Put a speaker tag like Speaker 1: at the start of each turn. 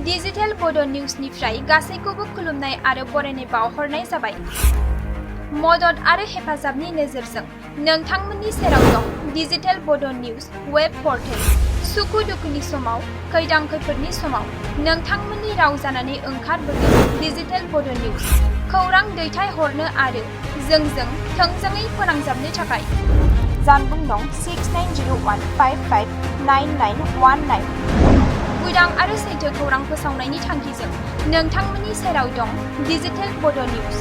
Speaker 1: Digital Bodo निउजनिफ्राय गासैखौबो खुलुमनाय आरो बरायनाय बावहरनाय जाबाय। मदद आरो हेफाजाबनि नोजोरजों नोंथांमोननि सेराव दं digital Bodo news web portal. सुखु दुखुनि समाव, खैदां खैफोदनि समाव नोंथांमोननि राव जानानै ओंखारबोगोन डिजिटेल बोडो निउज। खौरां दैथायहरनो आरो जोंजों थोंजोङै फोनांजाबनो थाखाय जानबुं नं 6901559919। उदां आरो सैथो खौरां फोसावनायनि थांखिजों नोंथांमोननि सेराव दं डिजिटेल बोडो निउज।